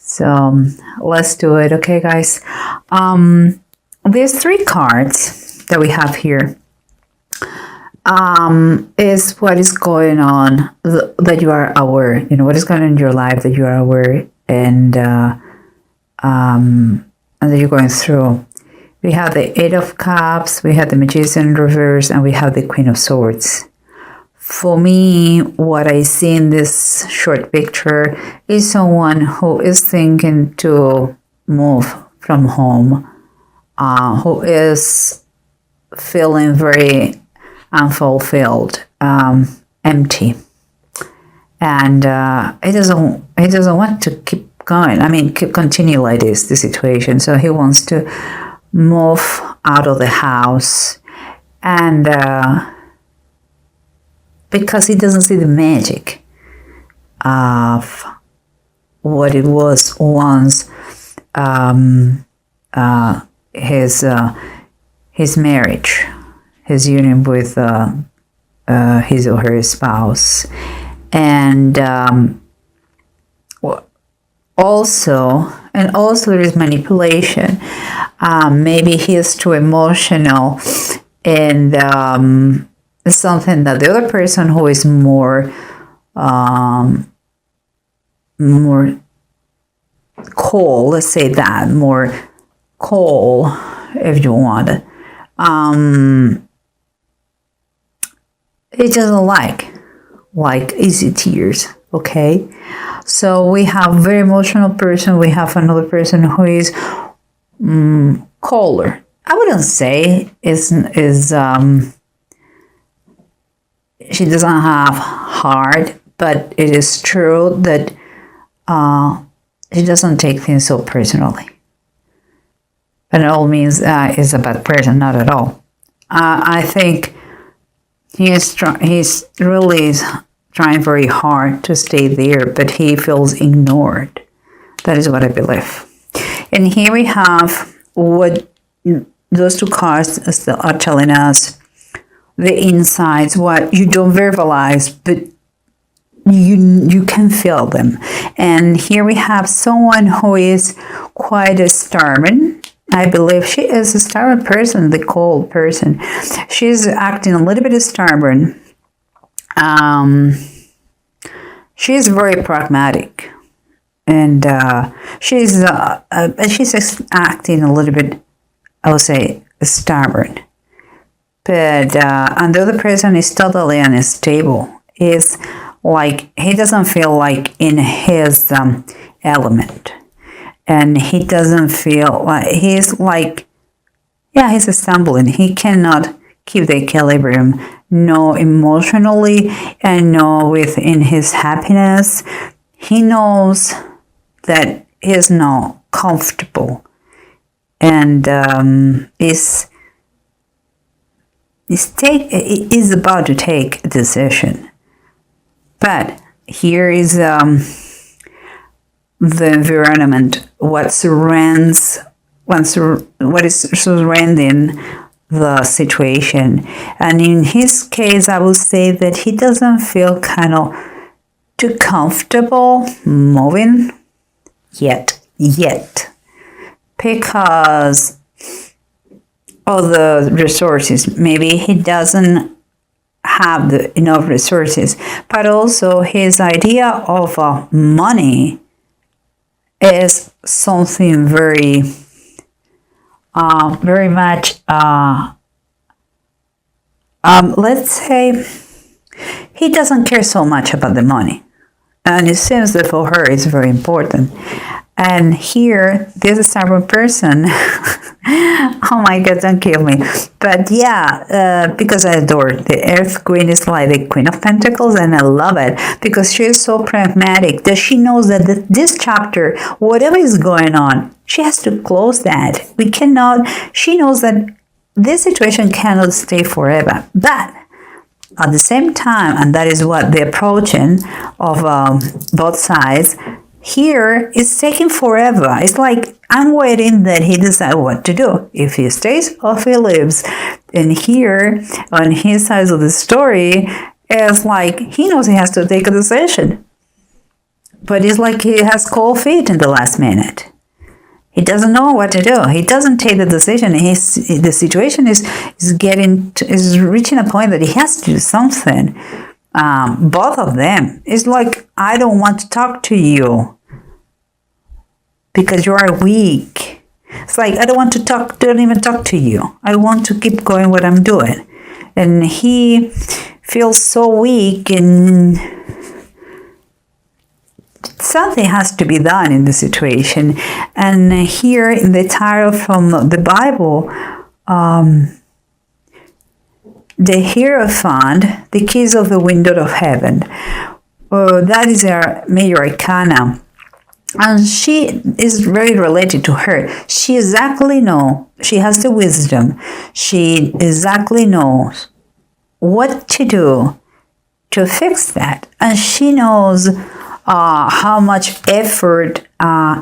So let's do it. Okay, guys. There's 3 cards that we have here. Is what is going on that you are aware. You know, what is going on in your life that you are aware and that you're going through. We have the 8 of Cups, we have the Magician in reverse, and we have the Queen of Swords. For me, what I see in this short picture is someone who is thinking to move from home, who is feeling very unfulfilled, empty, and he doesn't want to keep going. I mean, continue like this, the situation. So he wants to move out of the house, and because he doesn't see the magic of what it was once, his marriage, his union with his or her spouse, and also there is manipulation. Maybe he is too emotional, and something that the other person who is more cold, let's say that, more cold, if you want, he doesn't like easy tears. Okay, so we have very emotional person. We have another person who is colder. I wouldn't say is she doesn't have heart, but it is true that she doesn't take things so personally. By all means, is a bad person, not at all. I think he's really trying very hard to stay there, but he feels ignored. That is what I believe. And here we have what those 2 cards are telling us. The insides, what you don't verbalize, but you can feel them. And here we have someone who is quite stubborn. I believe she is a stubborn person, the cold person. She's acting a little bit stubborn. She's very pragmatic, and she's acting a little bit, I would say, stubborn. But and the other person is totally unstable. Is like he doesn't feel like in his element, and he doesn't feel like he's stumbling. He cannot keep the equilibrium, no emotionally and no within his happiness. He knows that he is not comfortable, and is about to take a decision. But here is the environment, what is surrounding the situation. And in his case, I would say that he doesn't feel kind of too comfortable moving yet, because of the resources. Maybe he doesn't have enough resources, but also his idea of money is something very much, let's say, he doesn't care so much about the money, and it seems that for her it's very important. And here, this stubborn person, oh my God, don't kill me. But yeah, because I adore the Earth Queen is like the Queen of Pentacles, and I love it because she is so pragmatic that she knows that this chapter, whatever is going on, she has to close that. She knows that this situation cannot stay forever. But at the same time, and that is what the approaching of both sides, here is taking forever. It's like I'm waiting that he decides what to do, if he stays or if he leaves. And here, on his side of the story, it's like he knows he has to take a decision. but it's like he has cold feet in the last minute. He doesn't know what to do. He doesn't take the decision. The situation is reaching a point that he has to do something. Both of them. It's like, I don't want to talk to you because you are weak. It's like, I don't want to don't even talk to you. I want to keep going what I'm doing. And he feels so weak, and something has to be done in the situation. And here in the title from the Bible, the Hierophant, the keys of the window of heaven. That is our major arcana. And she is very related to her. She exactly knows, she has the wisdom. She exactly knows what to do to fix that. And she knows how much effort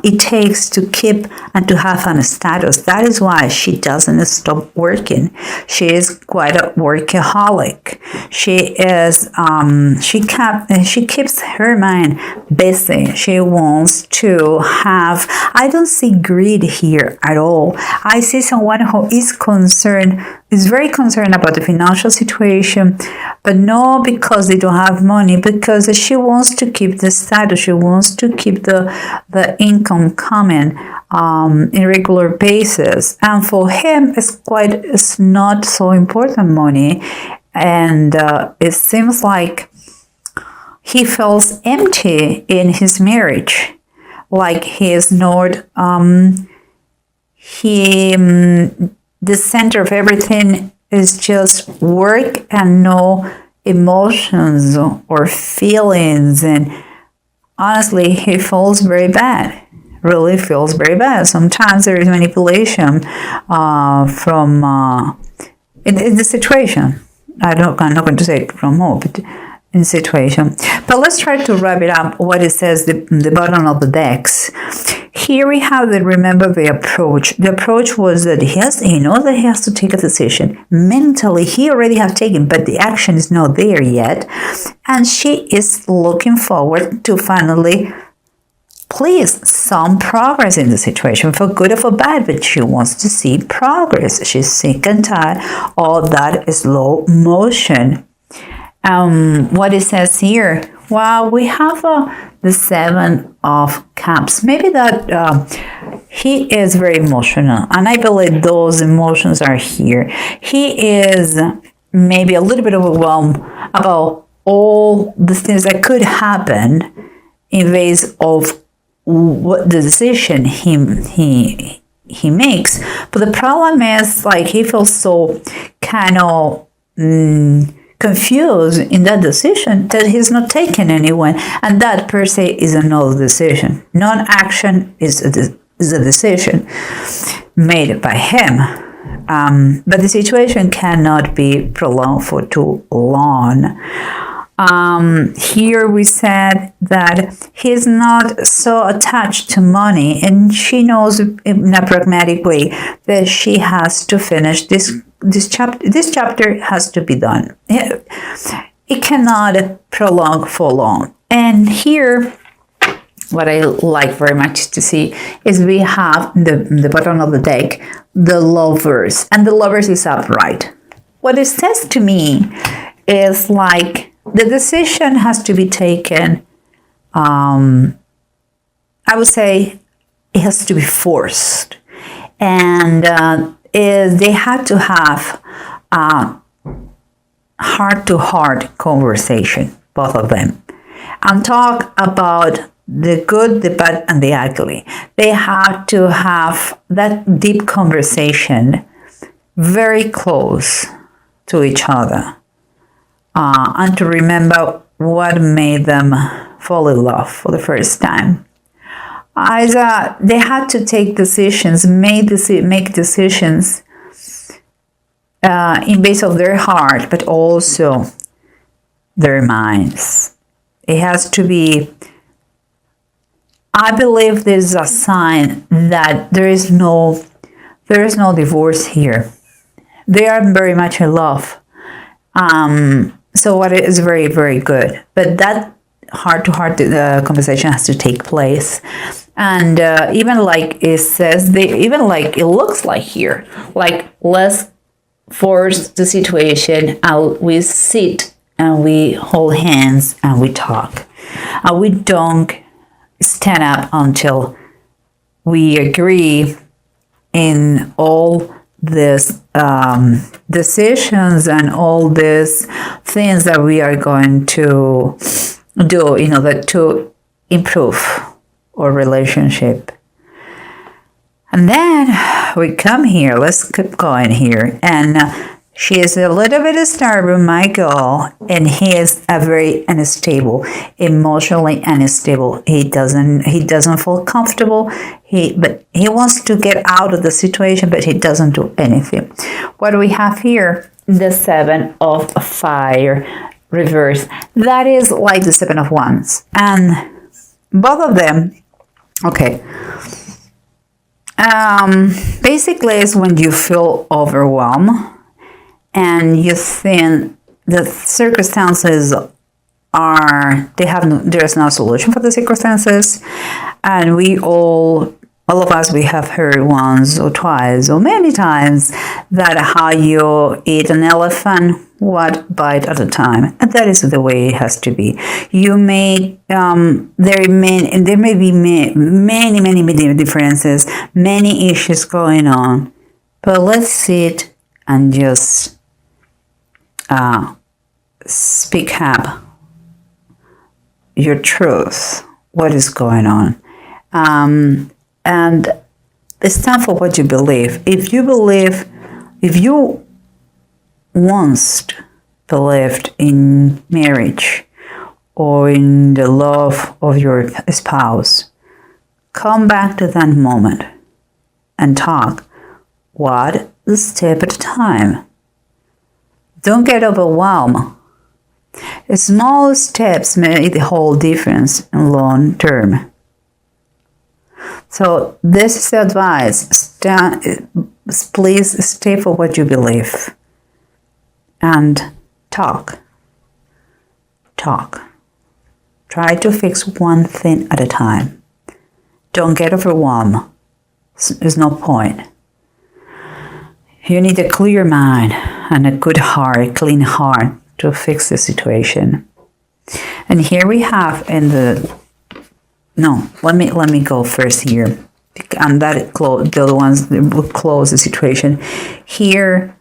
it takes to keep and to have a status. That is why she doesn't stop working. She is quite a workaholic. She is. She keeps her mind busy. She wants to have. I don't see greed here at all. I see someone who is concerned. Is very concerned about the financial situation, but not because they don't have money, because she wants to keep the status. She wants to keep the income coming in regular basis. And for him, it's not so important money, and it seems like he feels empty in his marriage, like he is not. The center of everything is just work and no emotions or feelings. And honestly, he feels very bad. Really feels very bad. Sometimes there is manipulation from in the situation. I'm not going to say it from who, but in the situation. But let's try to wrap it up. What it says the bottom of the decks. Here we have remember the approach. The approach was that he knows that he has to take a decision. Mentally, he already has taken, but the action is not there yet. And she is looking forward to finally please some progress in the situation, for good or for bad, but she wants to see progress. She's sick and tired of that slow motion. What it says here, well, we have the Seven of Cups. Maybe that he is very emotional, and I believe those emotions are here. He is maybe a little bit overwhelmed about all the things that could happen in ways of what the decision he makes. But the problem is, like, he feels so kind of confused in that decision that he's not taking anyone, and that per se is another decision. Non-action is a decision made by him, but the situation cannot be prolonged for too long. Here we said that he's not so attached to money, and she knows in a pragmatic way that she has to finish this chapter. This chapter has to be done. It cannot prolong for long. And here, what I like very much to see is we have the bottom of the deck, the Lovers, and the Lovers is upright. What it says to me is like, the decision has to be taken, I would say it has to be forced. And they had to have a heart-to-heart conversation, both of them, and talk about the good, the bad, and the ugly. They have to have that deep conversation very close to each other. And to remember what made them fall in love for the first time. They had to take decisions, make decisions in base of their heart, but also their minds. It has to be, I believe this is a sign that there is no divorce here. They are very much in love. So what is very, very good. But that heart-to-heart conversation has to take place. And even like it says, even like it looks like here, like let's force the situation out. We sit and we hold hands and we talk. And we don't stand up until we agree in all these decisions and all these things that we are going to do in order to improve our relationship. And then we come here, let's keep going here. And she is a little bit stubborn, my girl, and he is a very unstable, emotionally unstable. He doesn't feel comfortable. But he wants to get out of the situation, but he doesn't do anything. What do we have here? The 7 of Fire reverse. That is like the 7 of Wands, and both of them. Okay. Basically, it's when you feel overwhelmed and you think the circumstances there's no solution for the circumstances, and all of us, we have heard once or twice or many times that how you eat an elephant, one bite at a time, and that is the way it has to be. You may there may be many differences, many issues going on, but let's sit and just speak up your truth, what is going on. And it's time for what you believe. If you once believed in marriage or in the love of your spouse, come back to that moment and talk one step at a time. Don't get overwhelmed. Small steps make the whole difference in long term. So this is the advice. Please stay for what you believe. And talk. Try to fix one thing at a time. Don't get overwhelmed. There's no point. You need a clear mind and a good heart, clean heart to fix the situation. And here we have let me go first here. And that the other ones will close the situation. Here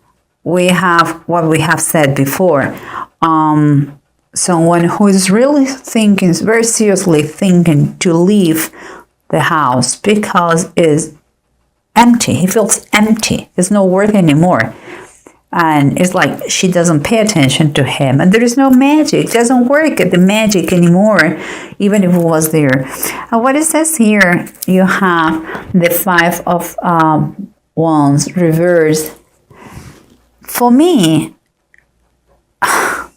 we have what we have said before. Someone who is really thinking, very seriously thinking to leave the house because it's empty. He feels empty. There's no worth anymore. And it's like she doesn't pay attention to him. And there is no magic. It doesn't work at the magic anymore, even if it was there. And what it says here, you have the 5 of Wands reversed. For me, I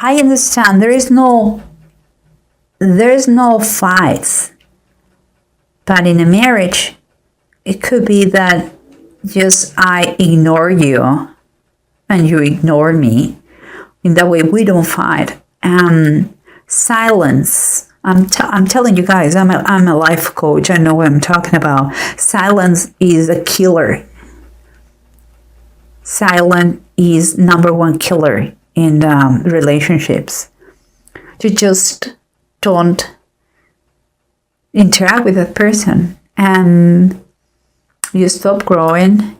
understand there is no fights. But in a marriage, it could be that just I ignore you and you ignore me. In that way, we don't fight. Silence. I'm telling you guys, I'm a life coach. I know what I'm talking about. Silence is a killer. Silence is number one killer in relationships. You just don't interact with that person, and you stop growing.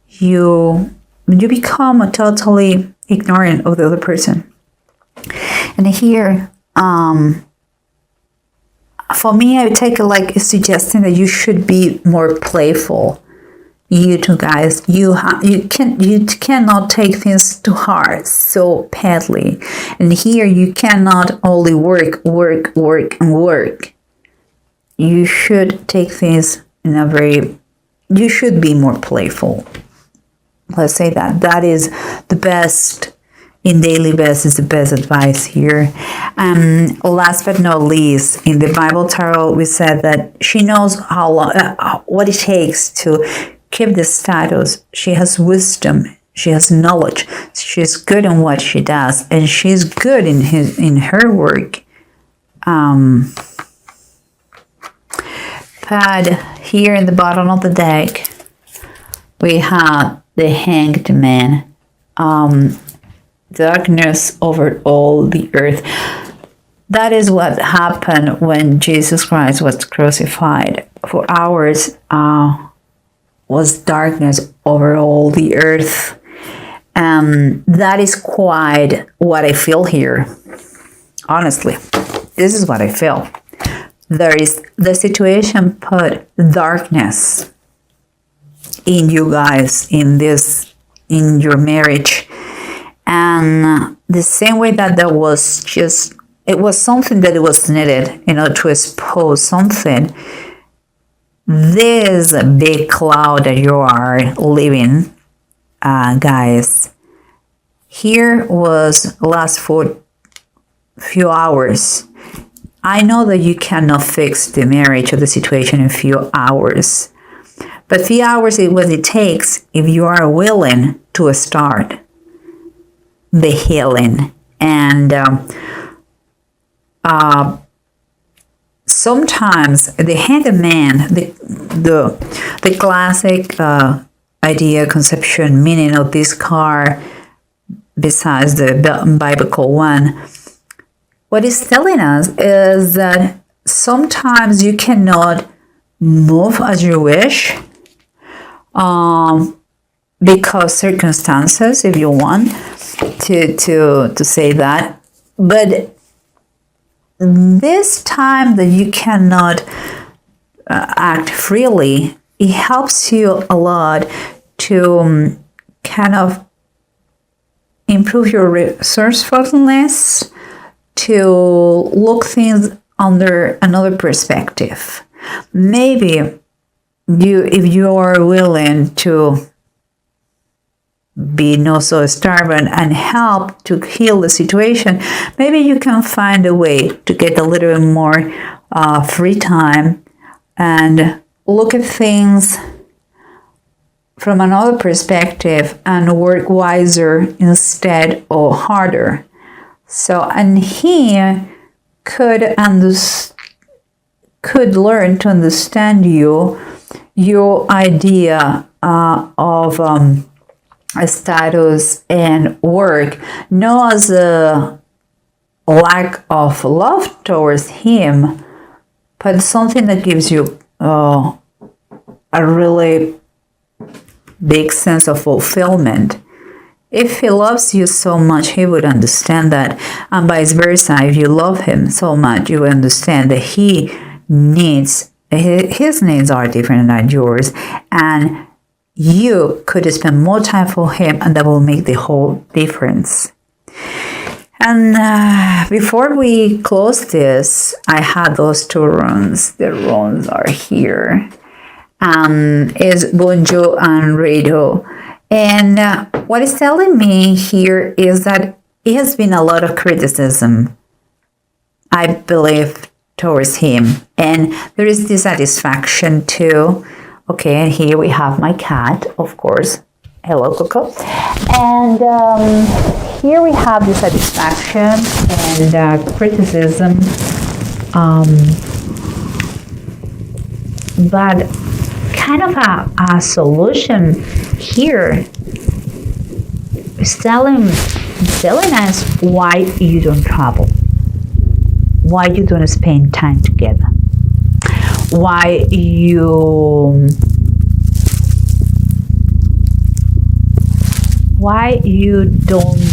You become totally ignorant of the other person. And here, for me, I would take it like a suggestion that you should be more playful. You two guys, you cannot take things too hard, so badly. And here, you cannot only work. You should take things in you should be more playful. Let's say that. That is the best, in daily best is the best advice here. Last but not least, in the Bible Tarot, we said that she knows what it takes to keep the status. She has wisdom. She has knowledge. She's good in what she does, and she's good in her work. But here in the bottom of the deck, we have the Hanged Man. Darkness over all the earth. That is what happened when Jesus Christ was crucified. For hours was darkness over all the earth. That is quite what I feel here. Honestly, this is what I feel. There is the situation put darkness in you guys, in your marriage. And the same way that there was just, it was something that it was needed, to expose something. This big cloud that you are living, guys, here was last for few hours. I know that you cannot fix the marriage or the situation in few hours, but few hours is what it takes if you are willing to start the healing. And sometimes the Hanged Man, the classic idea, conception, meaning of this card, besides the biblical one, what it's telling us is that sometimes you cannot move as you wish, because circumstances, if you want to say that. But this time that you cannot act freely, it helps you a lot to kind of improve your resourcefulness, to look things under another perspective. Maybe if you are willing to be not so stubborn and help to heal the situation, maybe you can find a way to get a little bit more free time and look at things from another perspective and work wiser instead of harder. So, and he could learn to understand your idea of status and work, not as a lack of love towards him, but something that gives you a really big sense of fulfillment. If he loves you so much, he would understand that, and vice versa. If you love him so much, you will understand that he needs, his needs are different than yours, and you could spend more time for him, and that will make the whole difference. And before we close this, I had those two runes. The runes are here. Is Bunjo and Rado. And what it's telling me here is that it has been a lot of criticism, I believe, towards him. And there is dissatisfaction too. Okay, and here we have my cat, of course. Hello, Coco. And here we have dissatisfaction and criticism. But kind of a solution here is telling us why you don't travel, why you don't spend time together, why you don't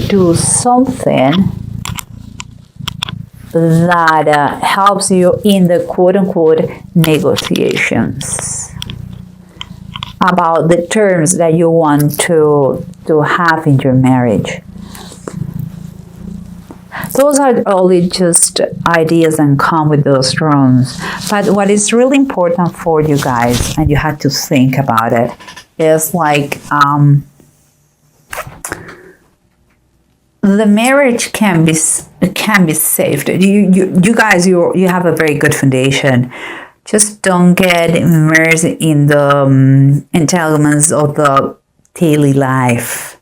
do something that helps you in the quote-unquote negotiations about the terms that you want to have in your marriage. Those are only just ideas and come with those runes. But what is really important for you guys, and you have to think about it, is like the marriage can be saved. You guys, you have a very good foundation. Just don't get immersed in the entanglements of the daily life.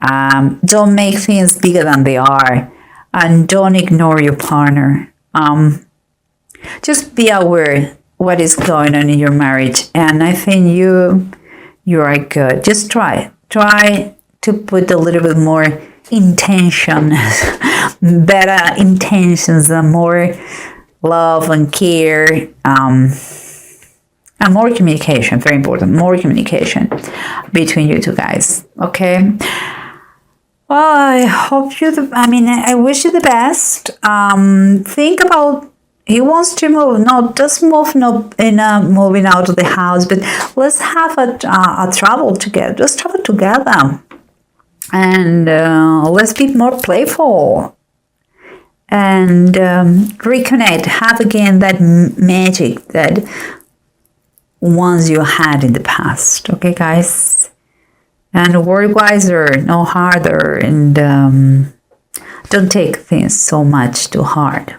Don't make things bigger than they are, and don't ignore your partner. Just be aware what is going on in your marriage, and I think you are good. Just try to put a little bit more intention, better intentions, and more love and care, and more communication. Very important, more communication between you two guys. Okay. Well, I hope I wish you the best. Think about, he wants to move. No, just move, no, moving out of the house, but let's have a travel together. Just travel together, and let's be more playful, and reconnect. Have again that magic that once you had in the past. Okay, guys. And work wiser, no harder, and don't take things so much too hard.